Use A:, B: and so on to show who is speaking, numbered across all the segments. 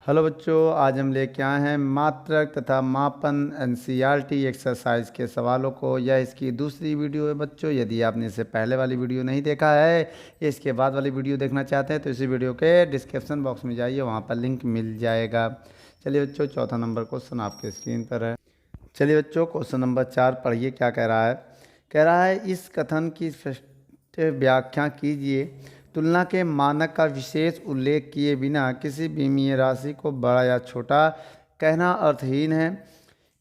A: Hello बच्चों, आज हम लेके आए हैं मात्रक तथा मापन एनसीईआरटी एक्सरसाइज के सवालों को। यह इसकी दूसरी वीडियो है बच्चों। यदि आपने इससे पहले वाली वीडियो नहीं देखा है या इसके बाद वाली वीडियो देखना चाहते हैं तो इसी वीडियो के डिस्क्रिप्शन बॉक्स में जाइए, वहाँ पर लिंक मिल जाएगा। चलिए बच्चों, चौथा नंबर क्वेश्चन आपके स्क्रीन पर है। चलिए बच्चों, क्वेश्चन नंबर 4 पढ़िए क्या कह रहा है। कह रहा है इस कथन की स्पष्ट व्याख्या कीजिए। तुलना के मानक का विशेष उल्लेख किए बिना किसी विमीय राशि को बड़ा या छोटा कहना अर्थहीन है।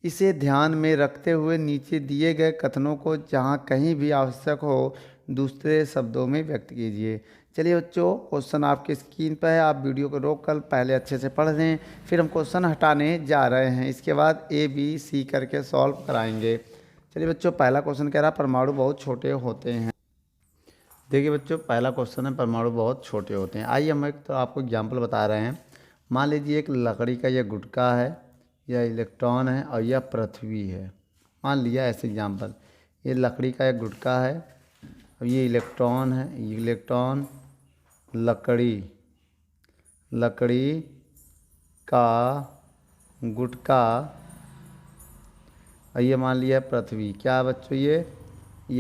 A: इसे ध्यान में रखते हुए नीचे दिए गए कथनों को जहाँ कहीं भी आवश्यक हो दूसरे शब्दों में व्यक्त कीजिए। चलिए बच्चों, क्वेश्चन आपके स्क्रीन पर है। आप वीडियो को रोक कर पहले अच्छे से पढ़ लें, फिर हम क्वेश्चन हटाने जा रहे हैं। इसके बाद ए बी सी करके सॉल्व कराएंगे। चलिए बच्चों, पहला क्वेश्चन कह रहा है परमाणु बहुत छोटे होते हैं। देखिए बच्चों, पहला क्वेश्चन है परमाणु बहुत छोटे होते हैं। आइए हम एक तो आपको एग्जाम्पल बता रहे हैं। मान लीजिए एक लकड़ी का यह गुटका है, यह इलेक्ट्रॉन है और यह पृथ्वी है। मान लिया ऐसे एग्जाम्पल, ये लकड़ी का एक गुटका है और ये इलेक्ट्रॉन है। ये इलेक्ट्रॉन लकड़ी लकड़ी का गुटका और ये मान लिया पृथ्वी। क्या बच्चों, यह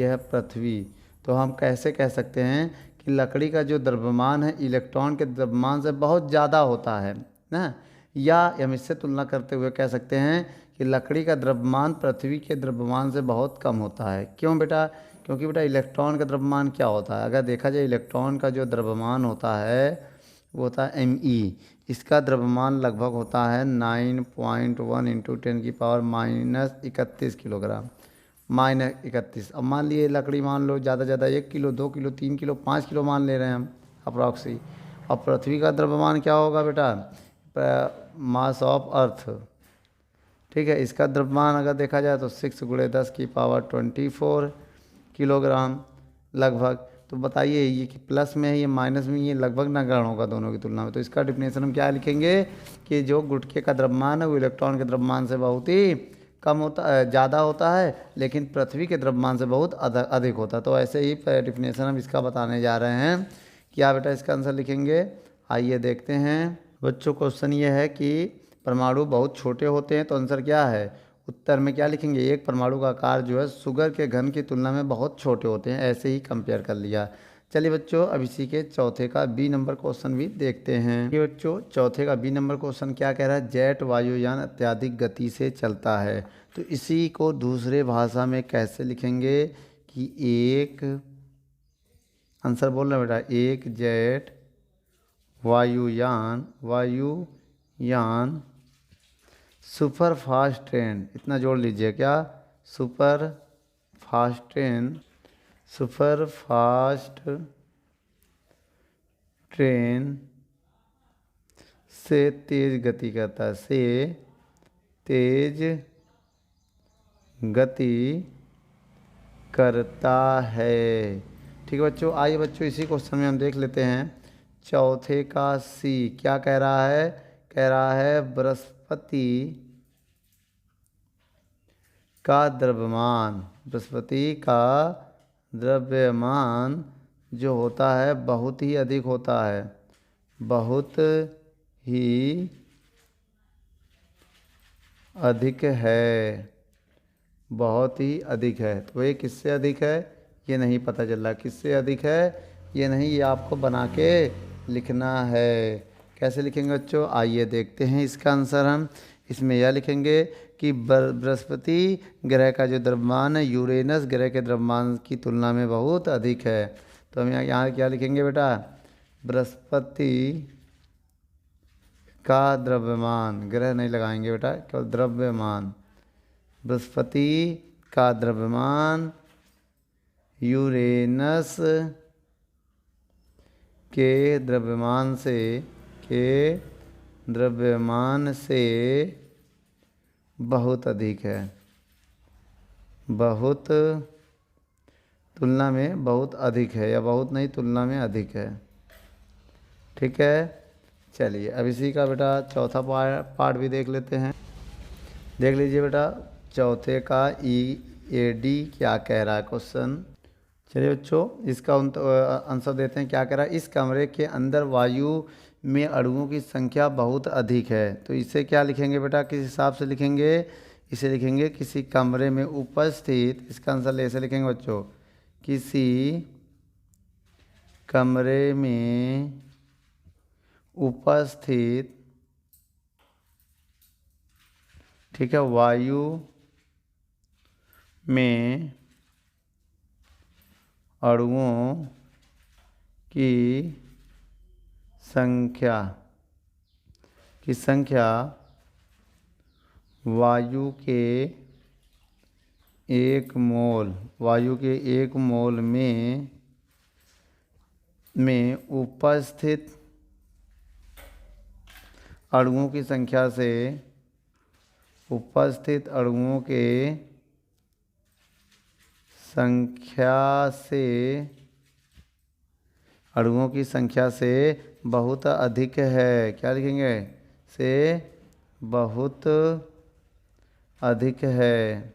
A: है पृथ्वी। तो हम कैसे कह सकते हैं कि लकड़ी का जो द्रव्यमान है इलेक्ट्रॉन के द्रव्यमान से बहुत ज़्यादा होता है ना। या हम इससे तुलना करते हुए कह सकते हैं कि लकड़ी का द्रव्यमान पृथ्वी के द्रव्यमान से बहुत कम होता है। क्यों बेटा? क्योंकि बेटा इलेक्ट्रॉन का द्रव्यमान क्या होता है? अगर देखा जाए इलेक्ट्रॉन का जो द्रव्यमान होता है वो होता है ME। इसका द्रव्यमान लगभग होता है 9.1 × 10⁻31 किलोग्राम। -31। अब मान लिए लकड़ी मान लो ज़्यादा से ज़्यादा 1 किलो, 2 किलो, 3 किलो, 5 किलो मान ले रहे हैं हम अप्रॉक्सी। और पृथ्वी का द्रव्यमान क्या होगा बेटा? Mass of earth. ठीक है, इसका द्रव्यमान अगर देखा जाए तो 6 × 10⁻24 किलोग्राम लगभग। तो बताइए ये कि प्लस में है ये माइनस में, ये लगभग नगण्य होगा दोनों की तुलना में। तो इसका डिफिनेशन हम क्या लिखेंगे कि जो गुटके का द्रव्यमान है वो इलेक्ट्रॉन के द्रव्यमान से बहुत ही कम होता है, ज़्यादा होता है, लेकिन पृथ्वी के द्रव्यमान से बहुत अधिक होता है। तो ऐसे ही डिफिनेशन हम इसका बताने जा रहे हैं। क्या बेटा इसका आंसर लिखेंगे? आइए देखते हैं बच्चों। क्वेश्चन ये है कि परमाणु बहुत छोटे होते हैं, तो आंसर क्या है? उत्तर में क्या लिखेंगे? एक परमाणु का आकार जो है शुगर के घन की तुलना में बहुत छोटे होते हैं। ऐसे ही कंपेयर कर लिया। चलिए बच्चों, अब इसी के चौथे का बी नंबर क्वेश्चन भी देखते हैं। ये बच्चों, चौथे का बी नंबर क्वेश्चन क्या कह रहा है? जेट वायुयान अत्यधिक गति से चलता है। तो इसी को दूसरे भाषा में कैसे लिखेंगे कि एक, आंसर बोल रहे बेटा, एक जेट वायुयान सुपर फास्ट ट्रेन। इतना जोड़ लीजिए, क्या? सुपर फास्ट ट्रेन से तेज गति करता है, से तेज गति करता है। ठीक है बच्चों, आइए बच्चों इसी क्वेश्चन में हम देख लेते हैं चौथे का सी। क्या कह रहा है? कह रहा है बृहस्पति का द्रव्यमान जो होता है बहुत ही अधिक होता है। बहुत ही अधिक है। बहुत ही अधिक है। तो ये किससे अधिक है ये नहीं पता चल रहा। किससे अधिक है ये नहीं, ये आपको बना के लिखना है। कैसे लिखेंगे बच्चों? आइए देखते हैं इसका आंसर। हम इसमें यह लिखेंगे कि बृहस्पति ग्रह का जो द्रव्यमान है यूरेनस ग्रह के द्रव्यमान की तुलना में बहुत अधिक है। तो हम यहाँ क्या लिखेंगे बेटा? बृहस्पति का द्रव्यमान, ग्रह नहीं लगाएंगे बेटा, केवल द्रव्यमान। बृहस्पति का द्रव्यमान यूरेनस के द्रव्यमान से बहुत अधिक है। बहुत तुलना में बहुत अधिक है, या बहुत नहीं तुलना में अधिक है। ठीक है, चलिए अब इसी का बेटा चौथा पार्ट भी देख लेते हैं। देख लीजिए बेटा, चौथे का EAD क्या कह रहा है क्वेश्चन। चलिए बच्चों, इसका आंसर देते हैं। क्या कह रहा है? इस कमरे के अंदर वायु में अणुओं की संख्या बहुत अधिक है। तो इसे क्या लिखेंगे बेटा, किस हिसाब से लिखेंगे? इसे लिखेंगे किसी कमरे में उपस्थित, इसका आंसर ऐसे लिखेंगे बच्चों, किसी कमरे में उपस्थित, ठीक है, वायु में अणुओं की संख्या वायु के एक मोल में उपस्थित अणुओं की संख्या से बहुत अधिक है। क्या लिखेंगे? से बहुत अधिक है।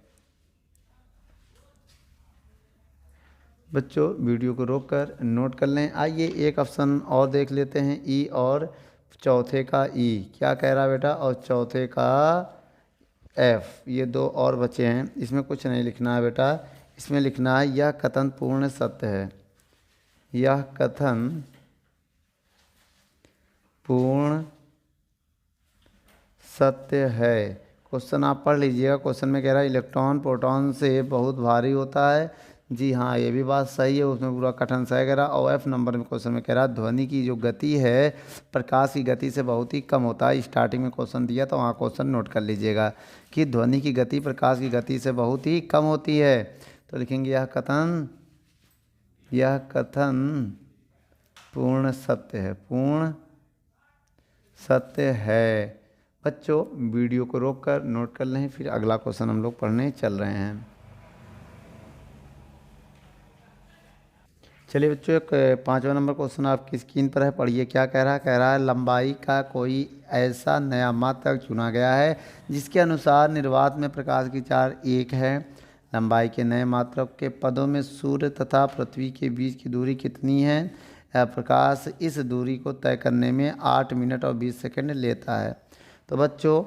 A: बच्चों वीडियो को रोककर नोट कर लें। आइए एक ऑप्शन और देख लेते हैं, ई और चौथे का ई क्या कह रहा है बेटा, और चौथे का एफ, ये दो और बचे हैं। इसमें कुछ नहीं लिखना है बेटा, इसमें लिखना है यह कथन पूर्ण सत्य है। यह कथन पूर्ण सत्य है। क्वेश्चन आप पढ़ लीजिएगा। क्वेश्चन में कह रहा है इलेक्ट्रॉन प्रोटॉन से बहुत भारी होता है। जी हाँ, ये भी बात सही है, उसमें पूरा कथन सही कह रहा है। और एफ नंबर में क्वेश्चन में कह रहा है ध्वनि की जो गति है प्रकाश की गति से बहुत ही कम होता है। स्टार्टिंग में क्वेश्चन दिया तो वहाँ क्वेश्चन नोट कर लीजिएगा कि ध्वनि की गति प्रकाश की गति से बहुत ही कम होती है। तो लिखेंगे यह कथन पूर्ण सत्य है। बच्चों वीडियो को रोककर नोट कर लें, फिर अगला क्वेश्चन हम लोग पढ़ने चल रहे हैं। चलिए बच्चों, एक 5वां नंबर क्वेश्चन आपकी स्क्रीन पर है, पढ़िए क्या कह रहा है लंबाई का कोई ऐसा नया मात्रक चुना गया है जिसके अनुसार निर्वात में प्रकाश की चाल 1 है। लंबाई के नए मात्रक के पदों में सूर्य तथा पृथ्वी के बीच की दूरी कितनी है? प्रकाश इस दूरी को तय करने में 8 मिनट और 20 सेकंड लेता है। तो बच्चों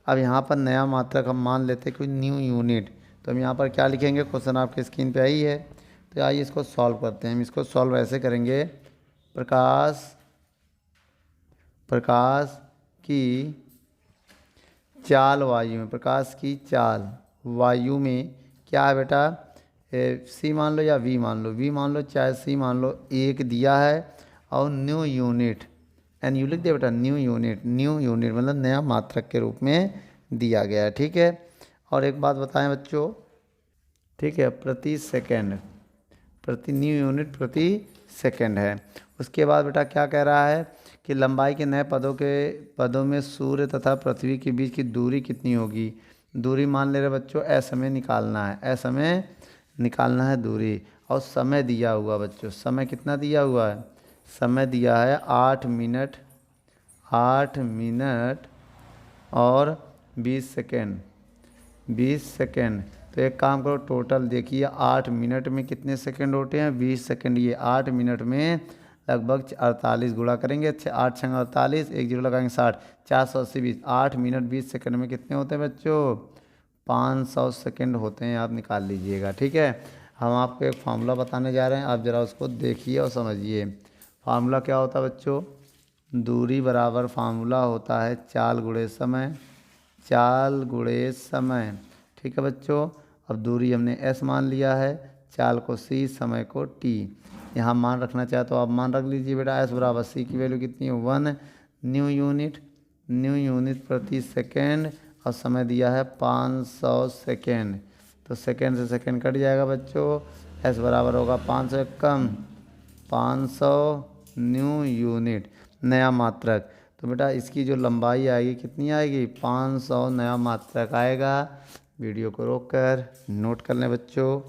A: अब यहाँ पर नया मात्रक हम मान लेते हैं कोई न्यू यूनिट। तो हम यहाँ पर क्या लिखेंगे, क्वेश्चन आपके स्क्रीन पे आई है। तो आइए इसको सॉल्व करते हैं। हम इसको सॉल्व ऐसे करेंगे, प्रकाश की चाल वायु में क्या है बेटा, सी मान लो या वी मान लो, चाहे सी मान लो, 1 दिया है। और न्यू यूनिट, एन यू लिख दे बेटा, न्यू यूनिट मतलब नया मात्रक के रूप में दिया गया है। ठीक है, और एक बात बताएं बच्चों, ठीक है, न्यू यूनिट प्रति सेकंड है। उसके बाद बेटा क्या कह रहा है कि लंबाई के नए पदों में सूर्य तथा पृथ्वी के बीच की दूरी कितनी होगी। दूरी मान ले रहे बच्चों, समय निकालना है दूरी। और समय दिया हुआ बच्चों, समय कितना दिया हुआ है, समय दिया है 8 मिनट और 20 सेकेंड। तो एक काम करो, टोटल देखिए 8 मिनट में कितने सेकंड होते हैं, 20 सेकंड। ये 8 मिनट में लगभग 48 गुणा करेंगे, 8 छंग 48, 1 जीरो लगाएंगे 60, 480 20, 8 मिनट 20 सेकंड में कितने होते हैं बच्चों, 500 सेकंड होते हैं। आप निकाल लीजिएगा। ठीक है, हम आपको एक फार्मूला बताने जा रहे हैं, आप ज़रा उसको देखिए और समझिए। फार्मूला क्या होता है बच्चों, दूरी बराबर फार्मूला होता है चाल गुणे समय। ठीक है बच्चों, अब दूरी हमने s मान लिया है, चाल को c, समय को t। यहाँ मान रखना चाहे तो आप मान रख लीजिए बेटा। s बराबर c की वैल्यू कितनी है, 1 न्यू यूनिट प्रति सेकेंड, और समय दिया है 500 सेकेंड। तो सेकेंड से सेकेंड कट जाएगा बच्चों, s बराबर होगा 500 कम 500 न्यू यूनिट नया मात्रक। तो बेटा इसकी जो लंबाई आएगी कितनी आएगी, 500 नया मात्रक आएगा। वीडियो को रोककर नोट कर लें बच्चों।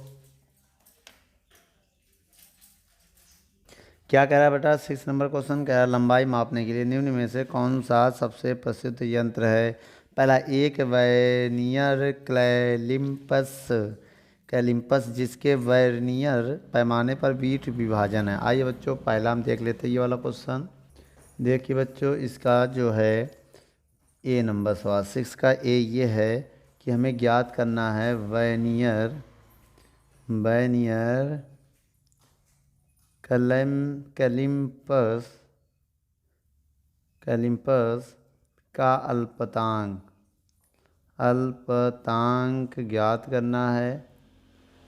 A: क्या कह रहा है बेटा, 6 नंबर क्वेश्चन कह रहा है लंबाई मापने के लिए निम्न में से कौन सा सबसे प्रसिद्ध यंत्र है। पहला, एक वर्नियर कैलिपर्स जिसके वर्नियर पैमाने पर बीट विभाजन है। आइए बच्चों पहला हम देख लेते हैं ये वाला क्वेश्चन। देखिए बच्चों, इसका जो है ए नंबर सवाल 6 का ए ये है कि हमें ज्ञात करना है वर्नियर वर्नियर कैलिपर्स का अल्पतांक ज्ञात करना है।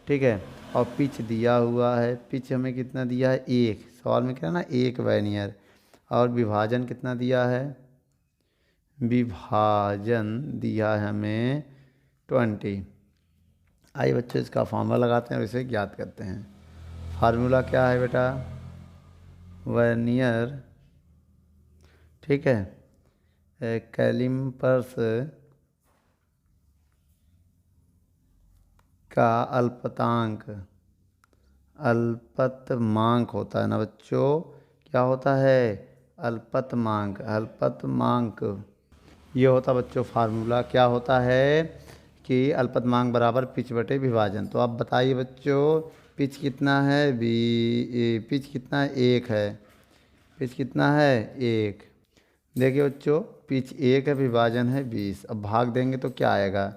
A: ठीक है, और पिच दिया हुआ है। पिच हमें कितना दिया है? एक। सवाल में क्या है ना, एक वर्नियर। और विभाजन कितना दिया है? विभाजन दिया है हमें 20। आइए बच्चों, इसका फार्मूला लगाते हैं और इसे ज्ञात करते हैं। फार्मूला क्या है बेटा? वर्नियर, ठीक है, कैलिपर्स का अल्पतमांक होता है ना बच्चों। क्या होता है? अल्पतमांक। ये होता बच्चों फार्मूला। क्या होता है कि अल्पतमांक बराबर पिच बटे विभाजन। तो आप बताइए बच्चों, पिच कितना है? पिच कितना है? एक है। पिच कितना है? एक। देखिए बच्चों, पिच एक है, विभाजन है 20। अब भाग देंगे तो क्या आएगा?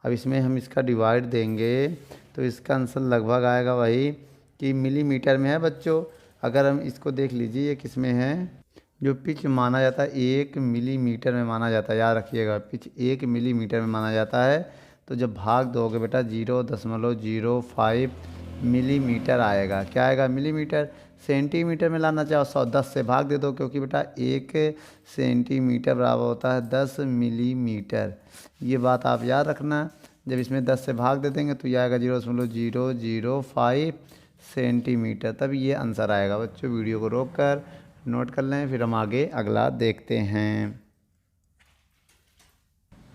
A: अब इसमें हम इसका डिवाइड देंगे तो इसका आंसर लगभग आएगा वही कि मिलीमीटर में है बच्चों। अगर हम इसको देख लीजिए, ये किस में है? जो पिच माना जाता है 1 मिलीमीटर में माना जाता है। याद रखिएगा, पिच 1 मिलीमीटर में माना जाता है। तो जब भाग दोगे बेटा 0.05 मिलीमीटर आएगा। क्या आएगा? मिलीमीटर। सेंटीमीटर में लाना चाहो 10 से भाग दे दो, क्योंकि बेटा 1 सेंटीमीटर बराबर होता है 10 मिलीमीटर। ये बात आप याद रखना। जब इसमें 10 से भाग दे देंगे तो ये आएगा 0.005 सेंटीमीटर। तब ये आंसर आएगा बच्चों। वीडियो को रोक कर नोट कर लें, फिर हम आगे अगला देखते हैं।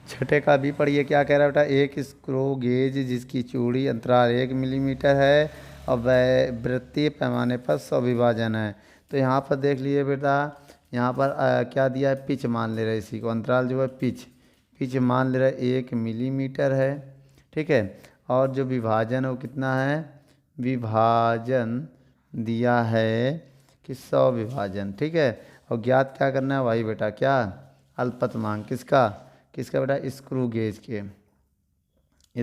A: छठे का भी पढ़िए, क्या कह रहा है बेटा? एक स्क्रू गेज जिसकी चूड़ी अंतराल 1 मिलीमीटर है और वह वृत्तीय पैमाने पर 100 विभाजन है। तो यहाँ पर देख लीजिए बेटा, यहाँ पर क्या दिया है? पिच मान ले रहे इसी को। अंतराल जो है पिच मान ले रहे 1 मिलीमीटर है। ठीक है, और जो विभाजन है वो कितना है? विभाजन दिया है कि 100 विभाजन। ठीक है, और ज्ञात क्या करना है? वही बेटा क्या? अल्पतमांक। किसका बेटा? स्क्रू गेज के।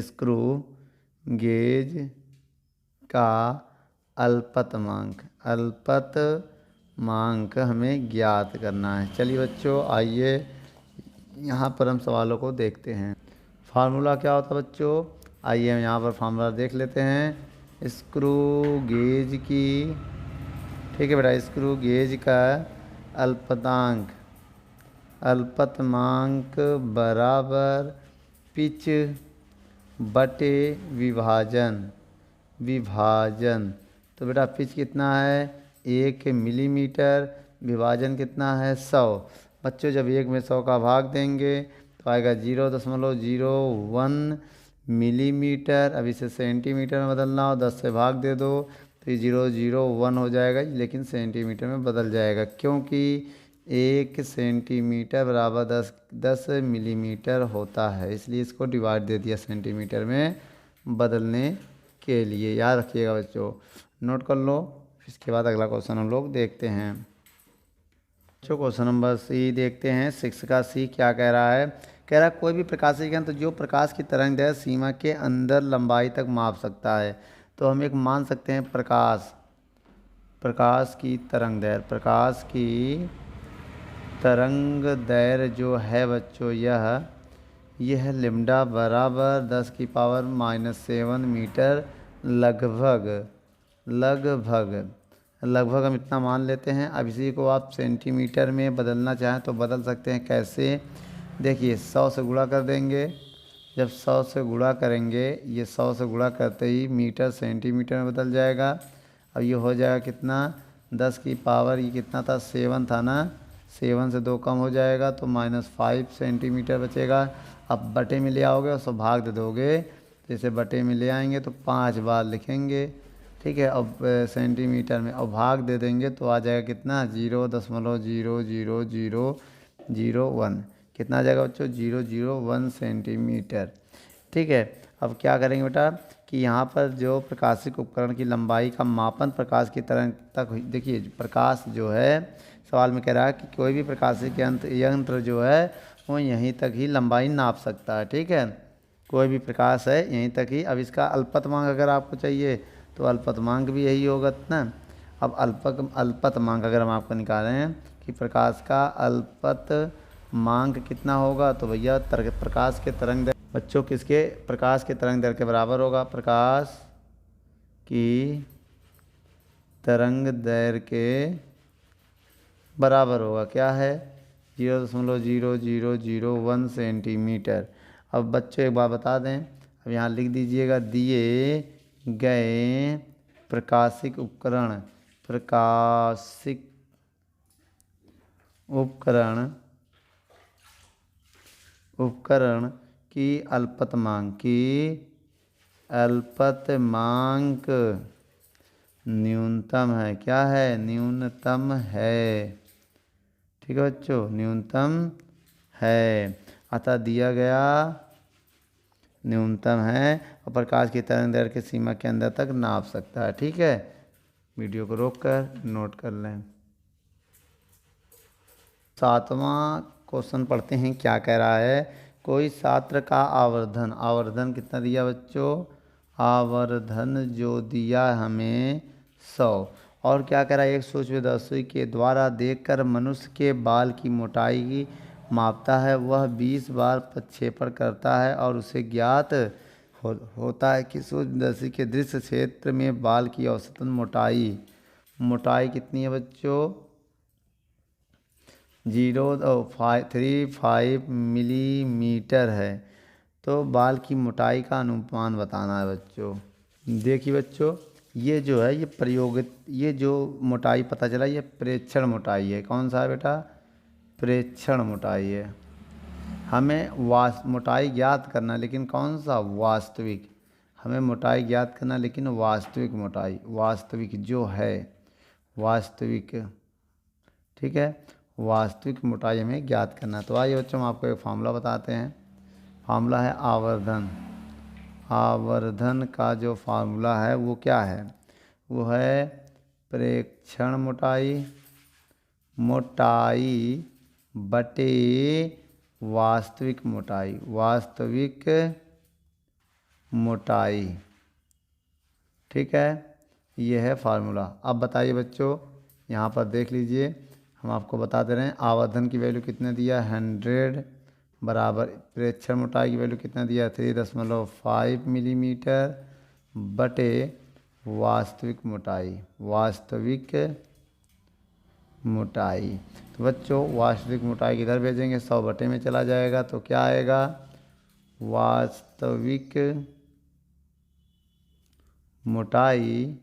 A: स्क्रू गेज का अल्पतमांक हमें ज्ञात करना है। चलिए बच्चों, आइए यहाँ पर हम सवालों को देखते हैं। फार्मूला क्या होता है बच्चों? आइए हम यहाँ पर फार्मूला देख लेते हैं। स्क्रू गेज की, ठीक है बेटा, स्क्रू गेज का अल्पतमांक बराबर पिच बटे विभाजन। तो बेटा पिच कितना है? 1 मिलीमीटर। विभाजन कितना है? 100। बच्चों जब 1 में 100 का भाग देंगे तो आएगा 0.01 मिलीमीटर। अब इसे सेंटीमीटर में बदलना हो, 10 से भाग दे दो तो ये 0.01 हो जाएगा, लेकिन सेंटीमीटर में बदल जाएगा, क्योंकि 1 सेंटीमीटर बराबर 10 मिलीमीटर होता है। इसलिए इसको डिवाइड दे दिया सेंटीमीटर में बदलने के लिए। याद रखिएगा बच्चों, नोट कर लो। इसके बाद अगला क्वेश्चन हम लोग देखते हैं। बच्चों क्वेश्चन नंबर सी देखते हैं। 6 का सी क्या कह रहा है? कह रहा है कोई भी प्रकाशीय यंत्र जो प्रकाश की तरंगदैर्घ्य सीमा के अंदर लंबाई तक माप सकता है। तो हम एक मान सकते हैं प्रकाश की तरंगदैर्घ्य जो है बच्चों, यह लैम्डा बराबर 10⁻⁻7 मीटर लगभग हम इतना मान लेते हैं। अब इसी को आप सेंटीमीटर में बदलना चाहें तो बदल सकते हैं। कैसे? देखिए 100 से गुणा कर देंगे। जब 100 से गुणा करेंगे, ये 100 से गुणा करते ही मीटर सेंटीमीटर में बदल जाएगा। अब ये हो जाएगा कितना? 10 की पावर, ये कितना था? 7 था ना। 7 से 2 कम हो जाएगा तो -5 सेंटीमीटर बचेगा। अब बटे में ले आओगे और सब भाग दे दोगे, जैसे बटे में ले आएंगे तो 5 बार लिखेंगे। ठीक है, अब सेंटीमीटर में अब भाग दे देंगे तो आ जाएगा कितना? 0.000001। कितना आ जाएगा बच्चों? 001 सेंटीमीटर। ठीक है, अब क्या करेंगे बेटा कि यहाँ पर जो प्रकाशिक उपकरण की लंबाई का मापन प्रकाश की तरंग तक, देखिए प्रकाश जो है सवाल में कह रहा है कि कोई भी प्रकाशिक यंत्र जो है वो यहीं तक ही लंबाई नाप सकता है। ठीक है, कोई भी प्रकाश है यहीं तक ही। अब इसका अल्पतमांक अगर आपको चाहिए तो अल्पतमांक भी यही होगा ना। अब अल्पतमांक अगर हम आपको निकालें हैं कि प्रकाश का अल्पतमांक कितना होगा, तो भैया प्रकाश के तरंग दैर्घ्य बच्चों किसके, प्रकाश के तरंग दैर्घ्य के बराबर होगा। प्रकाश की तरंग दैर्घ्य के बराबर होगा, क्या है, 0.0001 सेंटीमीटर। अब बच्चों एक बात बता दें, अब यहाँ लिख दीजिएगा, दिए गए प्रकाशिक उपकरण की अल्पतमांक न्यूनतम है, क्या है, न्यूनतम है। ठीक है बच्चों, न्यूनतम है, अतः दिया गया न्यूनतम है और प्रकाश की तरंग दैर्घ्य की सीमा के अंदर तक नाप सकता है। ठीक है, वीडियो को रोककर नोट कर लें। 7वां क्वेश्चन पढ़ते हैं, क्या कह रहा है। कोई छात्र का आवर्धन कितना दिया बच्चों, आवर्धन जो दिया हमें 100, और क्या कह रहा है, एक सूक्ष्मदर्शी के द्वारा देखकर मनुष्य के बाल की मोटाई की मापता है। वह 20 बार प्रक्षेपण करता है और उसे ज्ञात होता है कि सूक्ष्मदर्शी के दृश्य क्षेत्र में बाल की औसतन मोटाई कितनी है बच्चों, 0.35 मिलीमीटर है। तो बाल की मोटाई का अनुमान बताना है बच्चों। देखिए बच्चों, ये जो है ये जो मोटाई पता चला, ये प्रेक्षण मोटाई है। कौन सा है बेटा, प्रेक्षण मोटाई है। हमें मोटाई ज्ञात करना, लेकिन कौन सा, वास्तविक। हमें मोटाई ज्ञात करना लेकिन वास्तविक मोटाई, वास्तविक जो है, वास्तविक। ठीक है, वास्तविक मोटाई हमें ज्ञात करना। तो आइए बच्चों, हम आपको एक फार्मूला बताते हैं। फार्मूला है आवर्धन का जो फार्मूला है वो क्या है, वो है प्रेक्षण मोटाई बटे वास्तविक मोटाई। ठीक है, ये है फार्मूला। अब बताइए बच्चों, यहाँ पर देख लीजिए, हम आपको बता दे रहे हैं आवर्धन की वैल्यू कितने दिया, 100 बराबर प्रेक्षण मोटाई की वैल्यू कितना दिया, 3.5 मिलीमीटर बटे वास्तविक मोटाई। तो बच्चों वास्तविक मोटाई किधर भेजेंगे, 100 बटे में चला जाएगा, तो क्या आएगा, वास्तविक मोटाई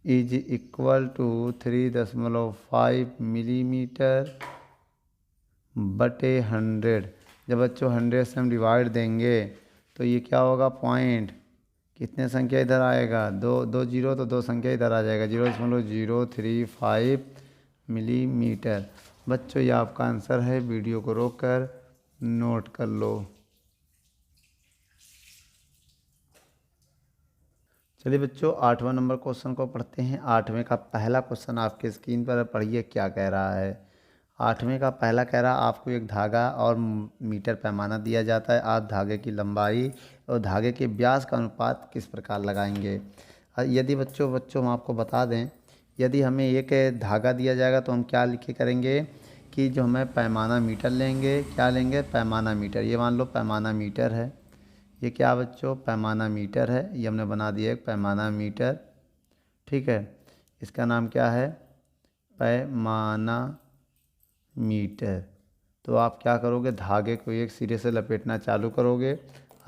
A: इज इक्वल टू 3.5 मिलीमीटर बटे 100। जब बच्चों 100 से हम डिवाइड देंगे तो ये क्या होगा, पॉइंट, कितने संख्या इधर आएगा, दो जीरो, तो 2 संख्या इधर आ जाएगा, 0.035 मिलीमीटर। बच्चों ये आपका आंसर है, वीडियो को रोककर नोट कर लो। चलिए बच्चों 8वां नंबर क्वेश्चन को पढ़ते हैं। 8वें का पहला क्वेश्चन आपके स्क्रीन पर पढ़िए, क्या कह रहा है। 8वें का पहला कह रहा है, आपको एक धागा और मीटर पैमाना दिया जाता है। आप धागे की लंबाई और धागे के व्यास का अनुपात किस प्रकार लगाएंगे। यदि बच्चों हम आपको बता दें, यदि हमें एक धागा दिया जाएगा तो हम क्या लिखे करेंगे कि जो हमें पैमाना मीटर लेंगे, क्या लेंगे, पैमाना मीटर। ये मान लो पैमाना मीटर है, ये क्या बच्चों, पैमाना मीटर है, ये हमने बना दिया एक पैमाना मीटर। ठीक है, इसका नाम क्या है, पैमाना मीटर। तो आप क्या करोगे, धागे को एक सिरे से लपेटना चालू करोगे।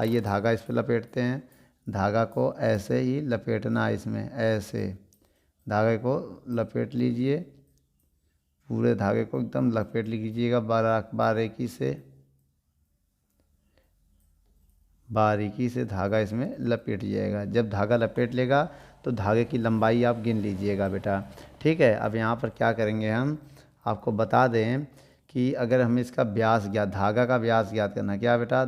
A: आइए धागा इस पर लपेटते हैं। धागा को ऐसे ही लपेटना है, इसमें ऐसे धागे को लपेट लीजिए, पूरे धागे को एकदम लपेट लीजिएगा बारीकी से धागा इसमें लपेट जाएगा। जब धागा लपेट लेगा तो धागे की लंबाई आप गिन लीजिएगा बेटा। ठीक है, अब यहाँ पर क्या करेंगे, हम आपको बता दें कि अगर हमें इसका धागा का व्यास ज्ञात करना, क्या बेटा,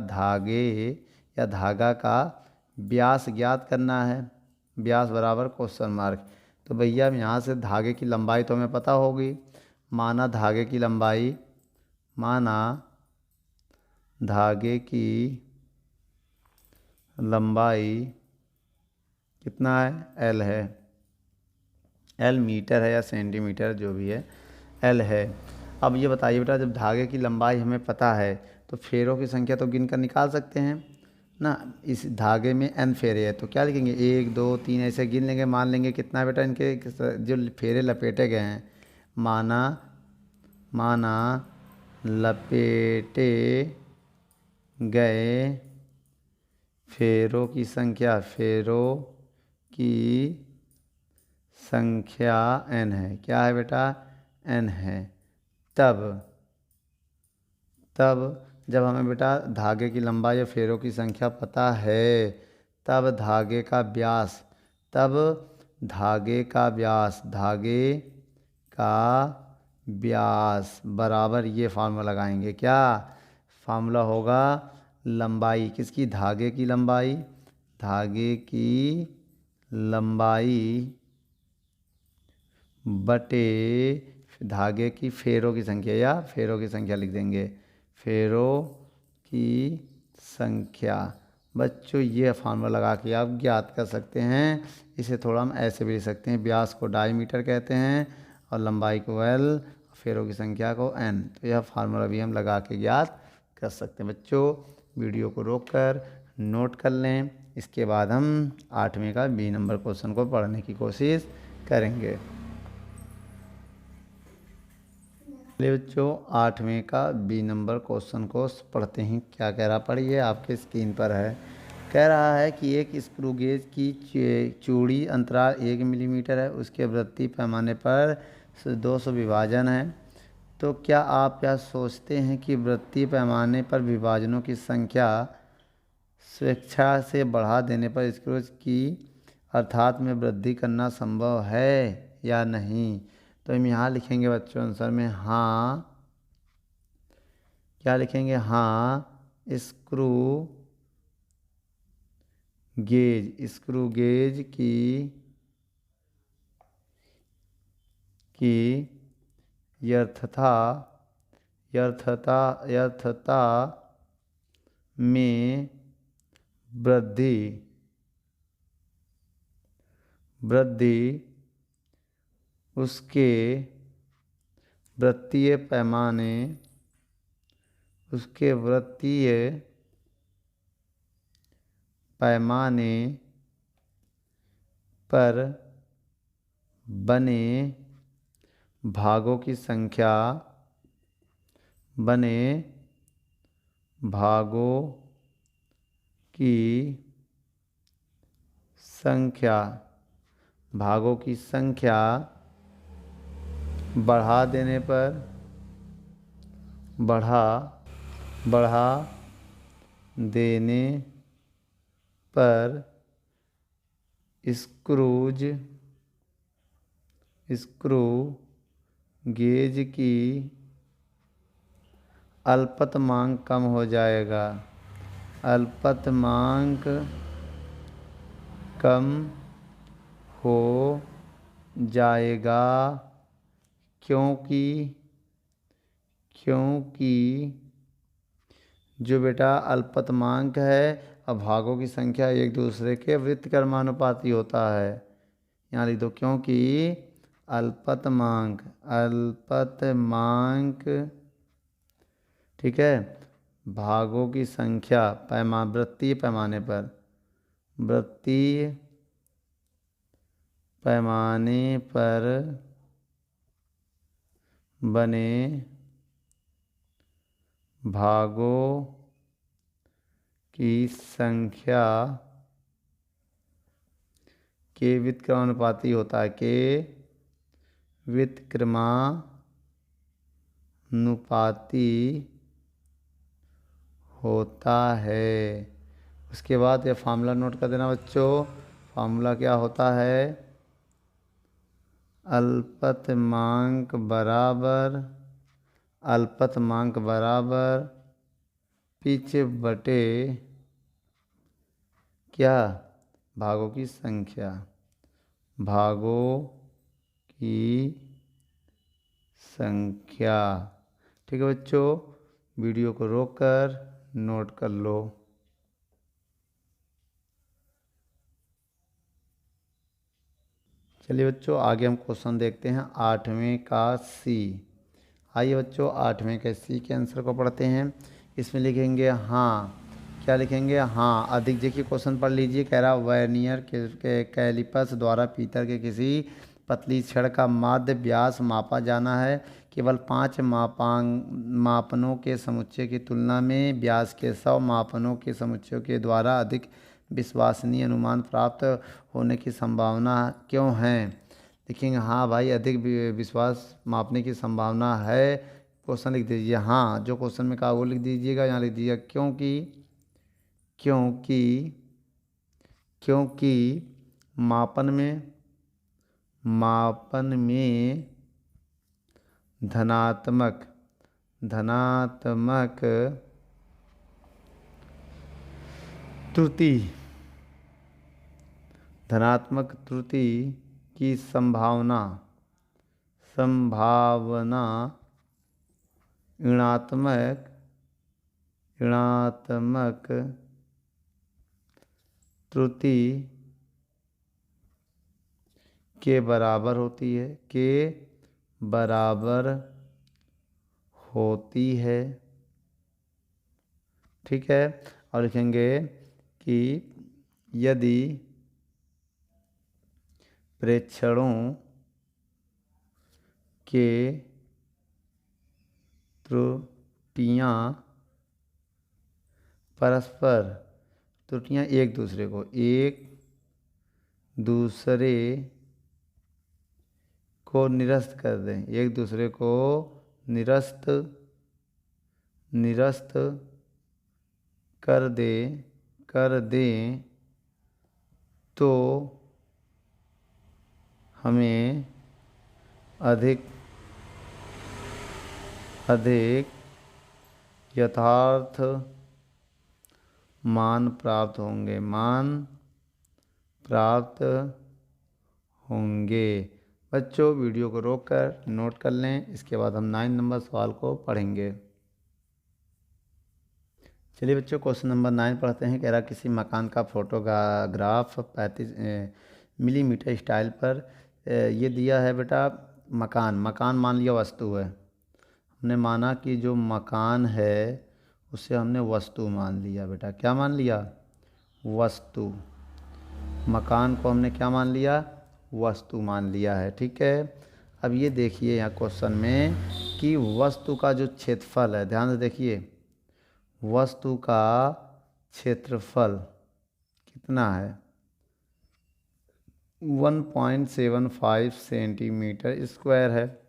A: धागा का व्यास ज्ञात करना है, व्यास बराबर क्वेश्चन मार्क। तो भैया यहाँ से धागे की लंबाई तो हमें पता होगी, माना धागे की लंबाई, माना धागे की लंबाई कितना है, एल है। एल मीटर है या सेंटीमीटर जो भी है, एल है। अब ये बताइए बेटा, जब धागे की लंबाई हमें पता है तो फेरों की संख्या तो गिन कर निकाल सकते हैं ना। इस धागे में एन फेरे है तो क्या लिखेंगे, 1 2 3 ऐसे गिन लेंगे। मान लेंगे कितना बेटा इनके जो फेरे लपेटे गए हैं, माना माना लपेटे गए फेरों की संख्या, फेरों की संख्या n है। क्या है बेटा, n है। तब तब जब हमें बेटा धागे की लंबाई या फेरों की संख्या पता है, तब धागे का व्यास, तब धागे का व्यास, धागे का व्यास बराबर ये फार्मूला लगाएंगे। क्या फार्मूला होगा, लंबाई किसकी, धागे की लंबाई, धागे की लंबाई बटे धागे की फेरों की संख्या, या फेरों की संख्या लिख देंगे, फेरों की संख्या। बच्चों ये फार्मूला लगा के आप ज्ञात कर सकते हैं। इसे थोड़ा हम ऐसे भी लिख सकते हैं, व्यास को डायमीटर कहते हैं और लंबाई को एल, फेरों की संख्या को एन। तो यह फार्मूला भी हम लगा के ज्ञात कर सकते हैं। बच्चों वीडियो को रोककर नोट कर लें, इसके बाद हम 8वें का बी नंबर क्वेश्चन को पढ़ने की कोशिश करेंगे। चलिए बच्चों 8वें का बी नंबर क्वेश्चन को पढ़ते हैं। क्या कह रहा, पढ़िए, आपके स्क्रीन पर है। कह रहा है कि एक स्क्रू गेज की चूड़ी अंतराल 1 मिलीमीटर है, उसके वृत्तीय पैमाने पर 200 विभाजन है। तो क्या आप यह सोचते हैं कि वृत्तीय पैमाने पर विभाजनों की संख्या स्वेच्छा से बढ़ा देने पर स्क्रू की अर्थात में वृद्धि करना संभव है या नहीं। तो हम यहाँ लिखेंगे बच्चों आंसर में हाँ। क्या लिखेंगे, हाँ स्क्रू गेज की यर्थता में वृद्धि उसके वृत्तीय पैमाने पर बने भागों की संख्या, भागों की संख्या बढ़ा देने पर स्क्रू गेज की अल्पतमांक कम हो जाएगा, अल्पतमांक कम हो जाएगा, क्योंकि जो बेटा अल्पतमांक है और भागों की संख्या एक दूसरे के व्युत्क्रमानुपाती होता है। यहाँ लिख दो, क्योंकि अल्पतमांक ठीक है, भागों की संख्या वृत्तीय पैमाने पर बने भागों की संख्या के व्युत्क्रमानुपाती होता है, उसके बाद यह फार्मूला नोट कर देना बच्चों। फार्मूला क्या होता है, अल्पतमांक बराबर पिच बटे क्या, भागों की संख्या। ठीक है बच्चों, वीडियो को रोककर नोट कर लो। चलिए बच्चों, आगे हम क्वेश्चन देखते हैं 8वें का सी। आइए बच्चों, 8वें के सी के आंसर को पढ़ते हैं। इसमें लिखेंगे हाँ, क्या लिखेंगे? हाँ अधिक। देखिए क्वेश्चन पढ़ लीजिए। कह रहा वर्नियर के कैलिपर्स द्वारा पीतल के किसी पतली छड़ का माध्य व्यास मापा जाना है। केवल 5 मापनों के समुच्चय की तुलना में व्यास के 100 मापनों के समुच्चयों के द्वारा अधिक विश्वसनीय अनुमान प्राप्त होने की संभावना क्यों है? लिखेंगे हाँ भाई, अधिक विश्वास मापने की संभावना है। क्वेश्चन लिख दीजिए। हाँ, जो क्वेश्चन में कहा वो लिख दीजिएगा, यहाँ लिख दीजिएगा क्योंकि क्योंकि क्योंकि मापन में धनात्मक त्रुटि की संभावना ऋणात्मक त्रुटि के बराबर होती है। ठीक है, और लिखेंगे कि यदि प्रेक्षणों के त्रुटियां एक दूसरे को निरस्त कर दें, निरस्त कर दें तो हमें अधिक यथार्थ मान प्राप्त होंगे। बच्चों वीडियो को रोककर नोट कर लें, इसके बाद हम 9 नंबर सवाल को पढ़ेंगे। चलिए बच्चों, क्वेश्चन नंबर 9 पढ़ते हैं। कह रहा किसी मकान का फोटोग्राफ 35 मिलीमीटर स्टाइल पर ये दिया है बेटा। मकान मान लिया वस्तु है। हमने माना कि जो मकान है उसे हमने वस्तु मान लिया बेटा। क्या मान लिया? वस्तु। मकान को हमने क्या मान लिया? वस्तु मान लिया है। ठीक है, अब ये देखिए यहाँ क्वेश्चन में कि वस्तु का जो क्षेत्रफल है, ध्यान से देखिए, वस्तु का क्षेत्रफल कितना है? 1.75 सेंटीमीटर स्क्वायर है।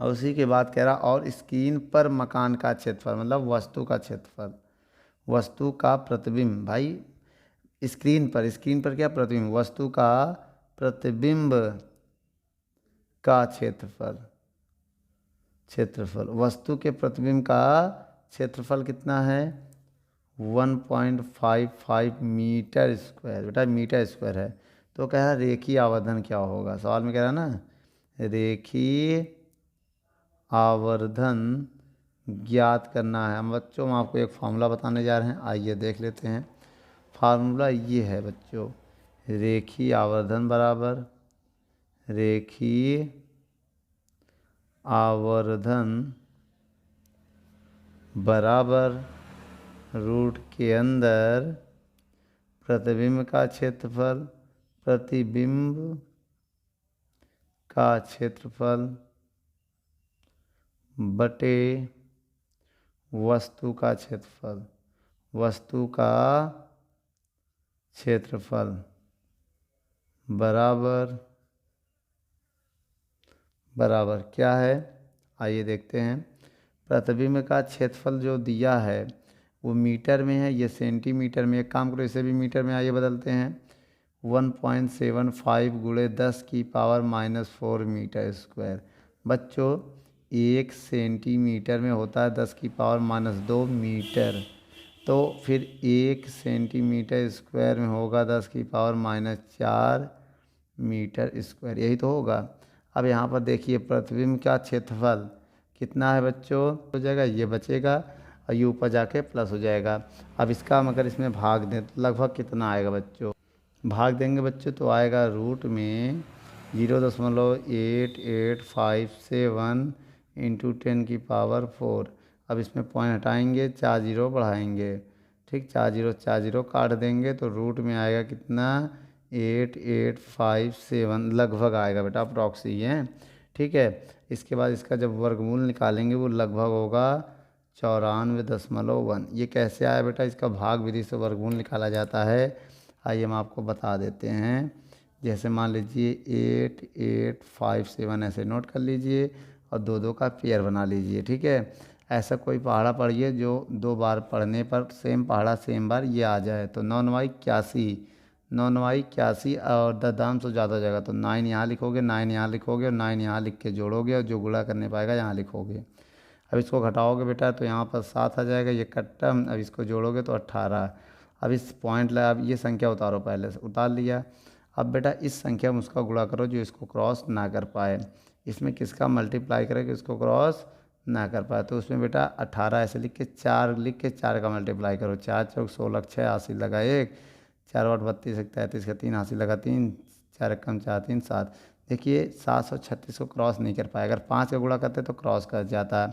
A: और उसी के बाद कह रहा और स्क्रीन पर मकान का क्षेत्रफल, मतलब वस्तु का क्षेत्रफल, वस्तु का प्रतिबिंब। भाई स्क्रीन पर क्या प्रतिबिंब? वस्तु का प्रतिबिंब का क्षेत्रफल वस्तु के प्रतिबिंब का क्षेत्रफल कितना है? 1.55 मीटर स्क्वायर। बेटा मीटर स्क्वायर है। तो कह रहा रेखीय आवर्धन क्या होगा? सवाल में कह रहा ना रेखीय आवर्धन ज्ञात करना है। हम बच्चों, हम आपको एक फार्मूला बताने जा रहे हैं, आइए देख लेते हैं। फार्मूला ये है बच्चों, रेखीय आवर्धन बराबर रूट के अंदर प्रतिबिंब का क्षेत्रफल बटे वस्तु का क्षेत्रफल बराबर क्या है? आइए देखते हैं। प्रतिबिंब का क्षेत्रफल जो दिया है वो मीटर में है, ये सेंटीमीटर में। एक काम करो, इसे भी मीटर में आइए बदलते हैं। 1.75 गुणे 10⁻⁻4 मीटर स्क्वायर। बच्चों 1 सेंटीमीटर में होता है 10⁻⁻2 मीटर, तो फिर 1 सेंटीमीटर स्क्वायर में होगा 10⁻⁻4 मीटर स्क्वायर, यही तो होगा। अब यहाँ पर देखिए पृथ्वी में क्या क्षेत्रफल कितना है बच्चों, हो जाएगा ये बचेगा और ये ऊपर जाके प्लस हो जाएगा। अब इसका मगर इसमें भाग दें तो लगभग कितना आएगा बच्चों, भाग देंगे बच्चों तो आएगा रूट में 0.8857 इंटू 10⁴। अब इसमें पॉइंट हटाएंगे, 4 जीरो बढ़ाएंगे, ठीक, 4 जीरो काट देंगे तो रूट में आएगा कितना 8857 लगभग आएगा बेटा, अप्रॉक्सी है, ठीक है। इसके बाद इसका जब वर्गमूल निकालेंगे वो लगभग होगा 94.1। ये कैसे आया बेटा, इसका भाग विधि से वर्गमूल निकाला जाता है। आइए हम आपको बता देते हैं। जैसे मान लीजिए 8857 ऐसे नोट कर लीजिए और दो दो का पेयर बना लीजिए, ठीक है। ऐसा कोई पहाड़ा पढ़िए जो 2 बार पढ़ने पर सेम पहाड़ा सेम बार ये आ जाए। तो 9 9 81, 9 9 81 और 10 दाम से ज़्यादा हो जाएगा तो 9 यहाँ लिखोगे, 9 यहाँ लिखोगे और 9 यहाँ लिख के जोड़ोगे और जो गुणा करने पाएगा यहाँ लिखोगे। अब इसको घटाओगे बेटा तो यहाँ पर 7 आ जाएगा, ये कट्टा, अब इसको जोड़ोगे तो 18। अब इस पॉइंट ला, अब ये संख्या उतारो, पहले से उतार लिया। अब बेटा इस संख्या में उसका गुणा करो जो इसको क्रॉस ना कर पाए, इसमें किसका मल्टीप्लाई करें कि इसको क्रॉस ना कर पाए। तो उसमें बेटा 18 ऐसे लिख के 4 लिख के 4 का मल्टीप्लाई करो, 4 चौक 16 6 80 लगा 1, 4 8 32 33 का 3 80 लगा 3, 4 कम 4 3 7। देखिए 736 को क्रॉस नहीं कर पाए, अगर 5 का गुणा करते तो क्रॉस कर जाता है।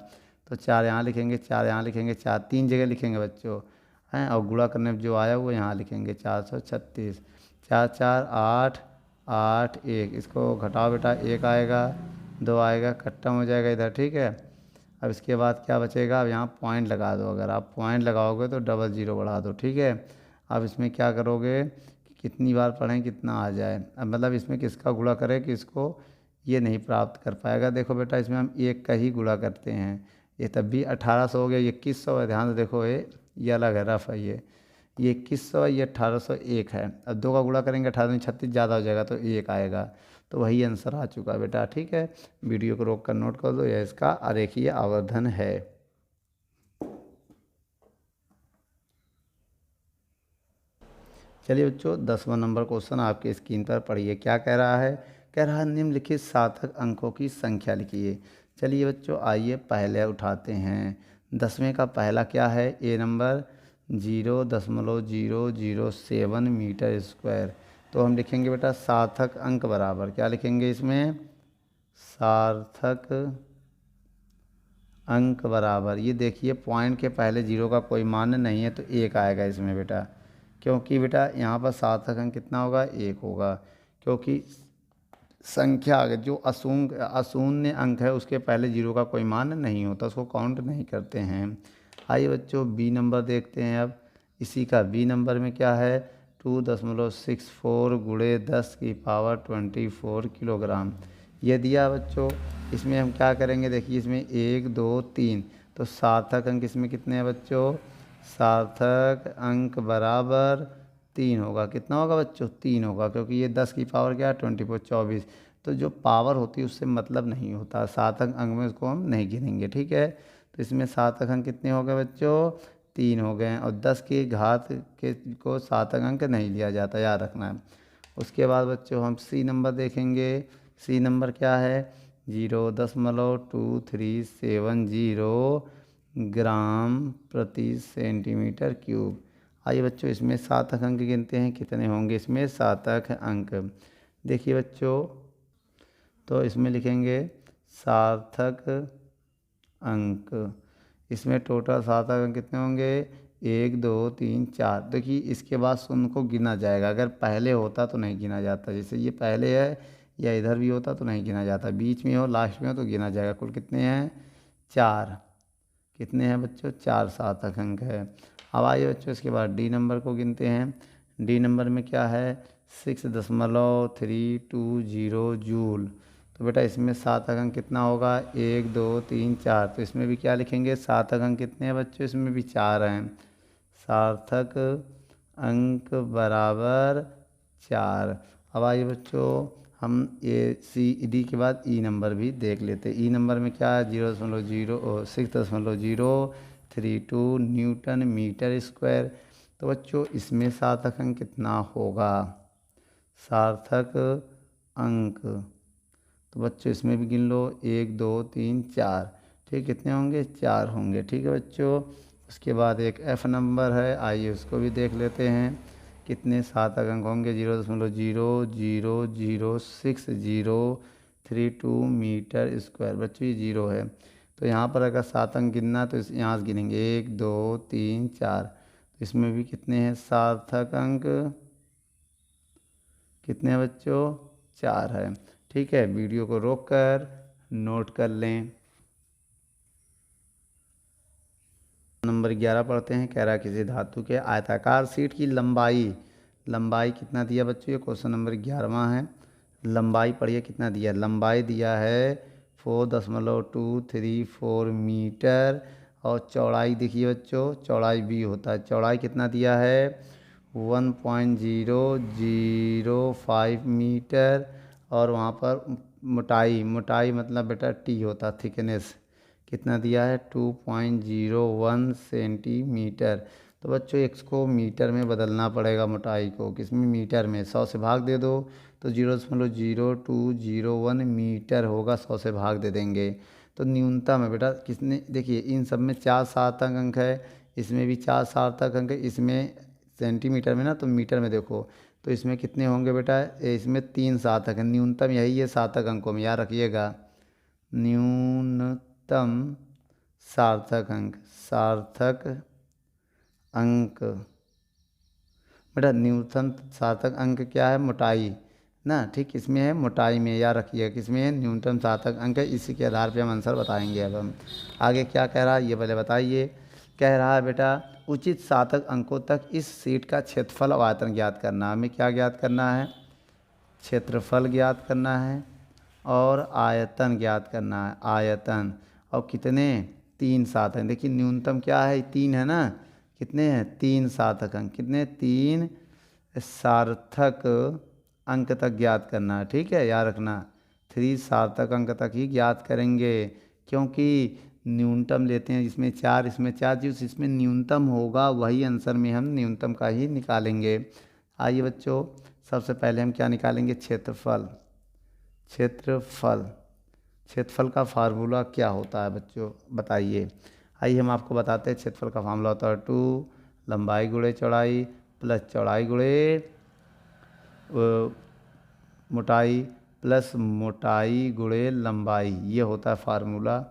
A: तो 4 यहाँ लिखेंगे, 4 यहाँ लिखेंगे, 4 3 जगह लिखेंगे बच्चों हैं, और गुणा करने में जो आया वो यहाँ लिखेंगे 436। 4 4 8 8 1, इसको घटाओ बेटा 1 आएगा 2 आएगा, खत्म हो जाएगा इधर, ठीक है। अब इसके बाद क्या बचेगा, अब यहाँ पॉइंट लगा दो, अगर आप पॉइंट लगाओगे तो डबल ज़ीरो बढ़ा दो, ठीक है। अब इसमें क्या करोगे कि कितनी बार पढ़ें कितना आ जाए, अब मतलब इसमें किसका गुणा करें कि इसको ये नहीं प्राप्त कर पाएगा। देखो बेटा इसमें हम 1 का ही गुणा करते हैं, ये तब भी 1800 हो गया, 2100 है, ध्यान से देखो ये अलग है, रफ है ये 2100 है, ये 1801 है। अब 2 का गुणा करेंगे 18 36 ज़्यादा हो जाएगा तो 1 आएगा, तो वही आंसर आ चुका बेटा, ठीक है। वीडियो को रोक कर नोट कर दो, यह इसका आरेखीय आवर्धन है। चलिए बच्चों 10वां नंबर क्वेश्चन आपके स्क्रीन पर पढ़िए, क्या कह रहा है, कह रहा है निम्नलिखित सार्थक अंकों की संख्या लिखिए। चलिए बच्चों आइए पहले उठाते हैं। 10वें का पहला क्या है, ए नंबर 0.007 मीटर स्क्वायर। तो हम लिखेंगे बेटा सार्थक अंक बराबर, क्या लिखेंगे इसमें, सार्थक अंक बराबर, ये देखिए पॉइंट के पहले जीरो का कोई मान नहीं है तो 1 आएगा इसमें बेटा, क्योंकि बेटा यहाँ पर सार्थक अंक कितना होगा 1 होगा, क्योंकि संख्या अगर जो अशून्य अंक है उसके पहले जीरो का कोई मान नहीं होता, उसको काउंट नहीं करते हैं। आइए बच्चों बी नंबर देखते हैं। अब इसी का बी नंबर में क्या है, 2.64 गुणे 10⁻24 किलोग्राम ये दिया बच्चों। इसमें हम क्या करेंगे, देखिए इसमें 1 2 3, तो सार्थक अंक इसमें कितने हैं बच्चों, सार्थक अंक बराबर 3 होगा, कितना होगा बच्चों 3 होगा, क्योंकि ये 10 की पावर क्या है 24 24, तो जो पावर होती है उससे मतलब नहीं होता, सार्थक अंक में उसको हम नहीं गिनेंगे, ठीक है। तो इसमें सार्थक अंक कितने हो गए बच्चों 3 हो गए, और 10 की घात के को सार्थक अंक नहीं लिया जाता, याद रखना है। उसके बाद बच्चों हम सी नंबर देखेंगे। सी नंबर क्या है, 0.2370 ग्राम प्रति सेंटीमीटर क्यूब। आइए बच्चों इसमें सार्थक अंक गिनते हैं, कितने होंगे इसमें सार्थक अंक। देखिए बच्चों तो इसमें लिखेंगे सार्थक अंक, इसमें टोटल सार्थक अंक कितने होंगे 1 2 3 4। देखिए इसके बाद शून्य को गिना जाएगा, अगर पहले होता तो नहीं गिना जाता, जैसे ये पहले है या इधर भी होता तो नहीं गिना जाता, बीच में हो लास्ट में हो तो गिना जाएगा। कुल कितने हैं 4, कितने हैं बच्चों 4 सार्थक अंक है। अब आइए बच्चों इसके बाद डी नंबर को गिनते हैं। डी नंबर में क्या है 6.320 जूल। तो बेटा इसमें सार्थक अंक कितना होगा 1 2 3 4, तो इसमें भी क्या लिखेंगे सार्थक अंक कितने हैं बच्चों, इसमें भी 4 हैं, सार्थक अंक बराबर 4। अब आइए बच्चों हम ए सी डी के बाद ई नंबर भी देख लेते हैं। ई नंबर में क्या है 6.032 न्यूटन मीटर स्क्वायर। तो बच्चों इसमें सार्थक अंक कितना होगा, सार्थक अंक तो बच्चों इसमें भी गिन लो, 1 2 3 4। ठीक, कितने होंगे? 4 होंगे। ठीक है बच्चों। उसके बाद एक F नंबर है, आइए उसको भी देख लेते हैं। कितने सार्थक अंक होंगे? 0.00603 मीटर स्क्वायर। बच्चों ये 0 है, तो यहाँ पर अगर 7 अंक गिनना तो यहाँ से गिनेंगे 1 2 3 4। तो इसमें भी कितने हैं सार्थक अंक? कितने हैं बच्चों? 4 है। ठीक है, वीडियो को रोक कर नोट कर लें। नंबर 11 पढ़ते हैं। कह रहा है किसी धातु के आयताकार शीट की लंबाई कितना दिया बच्चों? ये क्वेश्चन नंबर 11वां है। लंबाई पढ़िए कितना दिया। लंबाई दिया है 4.234 मीटर। और चौड़ाई देखिए बच्चों, चौड़ाई भी होता है। चौड़ाई कितना दिया है? 1.005 मीटर। और वहाँ पर मोटाई मतलब बेटा टी होता है, थिकनेस कितना दिया है? 2.01 सेंटीमीटर। तो बच्चों इसको मीटर में बदलना पड़ेगा, मोटाई को किसमें? मीटर में। 100 से भाग दे दो तो 0.0201 मीटर होगा, 100 से भाग दे देंगे। तो न्यूनतम है बेटा किसने? देखिए इन सब में 4 सार्थक अंक है, इसमें भी 4 सार्थक अंक है, इसमें सेंटीमीटर में ना, तो मीटर में देखो तो इसमें कितने होंगे बेटा? इसमें 3 सार्थक है। न्यूनतम यही है सार्थक अंकों में, याद रखिएगा। न्यूनतम सार्थक अंक बेटा, न्यूनतम सार्थक अंक क्या है? मोटाई ना। ठीक, इसमें है मोटाई में, याद रखिएगा किसमें है? न्यूनतम सार्थक अंक है। इसी के आधार पे हम आंसर बताएंगे। अब हम आगे क्या कह रहा है ये पहले बताइए। कह रहा है बेटा उचित सार्थक अंकों तक इस शीट का क्षेत्रफल और आयतन ज्ञात करना है। हमें क्या ज्ञात करना है? क्षेत्रफल ज्ञात करना है और आयतन ज्ञात करना है। आयतन और कितने? 3 सार्थक। देखिए न्यूनतम क्या है? 3 है ना। कितने हैं? 3 सार्थक अंक। कितने? 3 सार्थक अंक तक ज्ञात करना है। ठीक है, याद रखना 3 सार्थक अंक तक ही ज्ञात करेंगे, क्योंकि न्यूनतम लेते हैं जिसमें 4, इसमें 4, जिसमें न्यूनतम होगा वही आंसर में हम न्यूनतम का ही निकालेंगे। आइए बच्चों, सबसे पहले हम क्या निकालेंगे? क्षेत्रफल। क्षेत्रफल का फार्मूला क्या होता है बच्चों बताइए। आइए हम आपको बताते हैं। क्षेत्रफल का फार्मूला होता है 2 लंबाई गुणे चौड़ाई प्लस चौड़ाई गुणे मोटाई प्लस मोटाई गुणे लंबाई, ये होता है फार्मूला।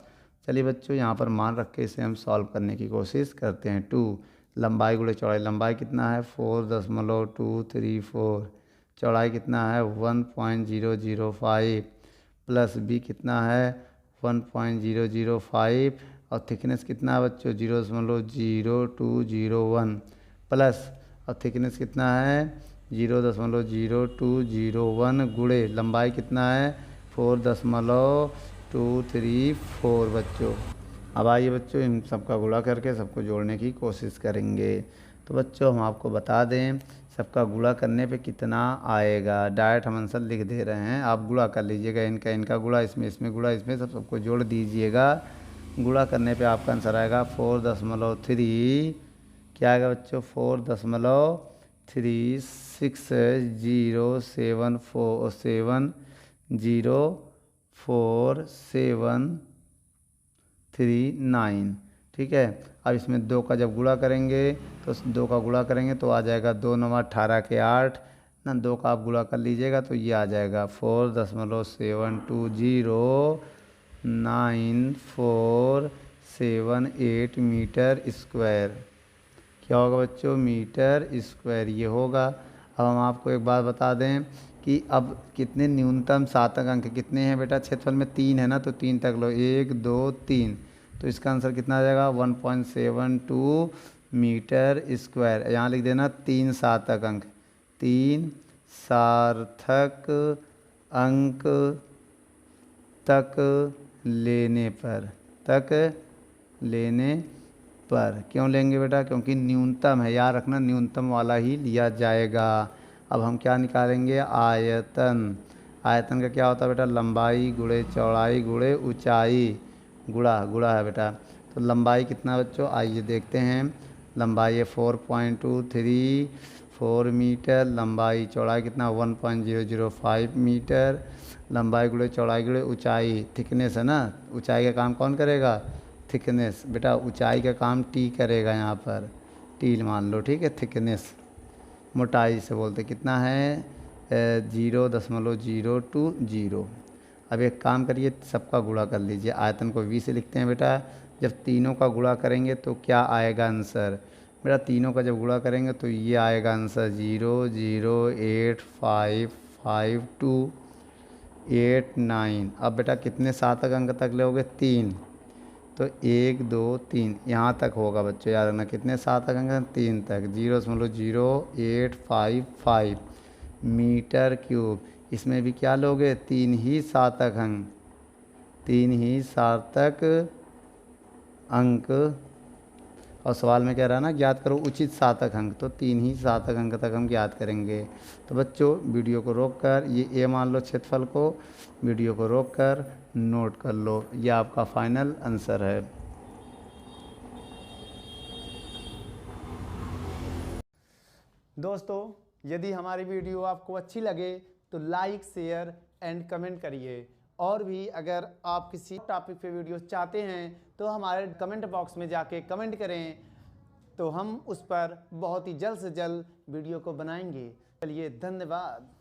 A: चलिए बच्चों यहाँ पर मान रख के इसे हम सॉल्व करने की कोशिश करते हैं। 2 लंबाई गुणे चौड़ाई। लंबाई कितना है? 4.234। चौड़ाई कितना है? 1.005 प्लस बी कितना है? 1.005 और थिकनेस कितना है बच्चों? 0.0201 प्लस और थिकनेस कितना है? 0.0201 गुणे लंबाई कितना है? 4.234 बच्चों। अब आइए बच्चों इन सबका गुणा करके सबको जोड़ने की कोशिश करेंगे। तो बच्चों हम आपको बता दें सबका गुणा करने पे कितना आएगा। डायरेक्ट हम आंसर लिख दे रहे हैं, आप गुणा कर लीजिएगा। इनका गुणा इसमें गुणा इसमें, सबको जोड़ दीजिएगा। गुणा करने पे आपका आंसर आएगा 4.3। क्या आएगा बच्चों? 4.3604739। ठीक है, अब इसमें 2 का जब गुणा करेंगे तो 2 का गुणा करेंगे तो आ जाएगा 2 9 18 के 8 ना। 2 का आप गुणा कर लीजिएगा तो ये आ जाएगा 4.720947 मीटर स्क्वायर। क्या होगा बच्चों? मीटर स्क्वायर ये होगा। अब हम आपको एक बात बता दें कि अब कितने न्यूनतम सार्थक अंक कितने हैं बेटा? क्षेत्रफल में 3 है ना, तो 3 तक लो, 1 2 3। तो इसका आंसर कितना आ जाएगा? 1.72 मीटर स्क्वायर। यहाँ लिख देना 3 सार्थक अंक। 3 सार्थक अंक तक लेने पर क्यों लेंगे बेटा? क्योंकि न्यूनतम है, याद रखना न्यूनतम वाला ही लिया जाएगा। अब हम क्या निकालेंगे? आयतन। आयतन का क्या होता है बेटा? लंबाई गुणे चौड़ाई गुणे ऊंचाई गुणा है बेटा। तो लंबाई कितना बच्चों? आइए देखते हैं। लंबाई है 4 मीटर, लंबाई चौड़ाई कितना 1.005 मीटर, लंबाई गुणे चौड़ाई गुणे ऊंचाई, थिकनेस है ना, ऊंचाई का काम कौन करेगा, थिकनेस। बेटा ऊंचाई का काम टी करेगा, यहाँ पर टी मान लो, ठीक है। थिकनेस मोटाई से बोलते कितना है 0.020। अब एक काम करिए, सबका गुणा कर लीजिए, आयतन को v से लिखते हैं बेटा। जब तीनों का गुणा करेंगे तो क्या आएगा आंसर, बेटा तीनों का जब गुणा करेंगे तो ये आएगा आंसर 0.0855289। अब बेटा कितने सार्थक अंक तक लोगे, 3, तो 1 2 3 यहाँ तक होगा बच्चों, याद रखना कितने सार्थक अंक हैं, 3 तक। 0.0855 मीटर क्यूब, इसमें भी क्या लोगे, 3 ही सार्थक अंक, 3 ही सार्थक अंक। और सवाल में कह रहा है ना ज्ञात करो उचित सार्थक अंक, तो 3 ही सार्थक अंक तक हम ज्ञात करेंगे। तो बच्चों वीडियो को रोककर ये ए मान लो क्षेत्रफल को, वीडियो को रोककर नोट कर लो, ये आपका फाइनल आंसर है। दोस्तों यदि हमारी वीडियो आपको अच्छी लगे तो लाइक शेयर एंड कमेंट करिए, और भी अगर आप किसी टॉपिक पे वीडियो चाहते हैं तो हमारे कमेंट बॉक्स में जाके कमेंट करें, तो हम उस पर बहुत ही जल्द से जल्द वीडियो को बनाएंगे। चलिए धन्यवाद।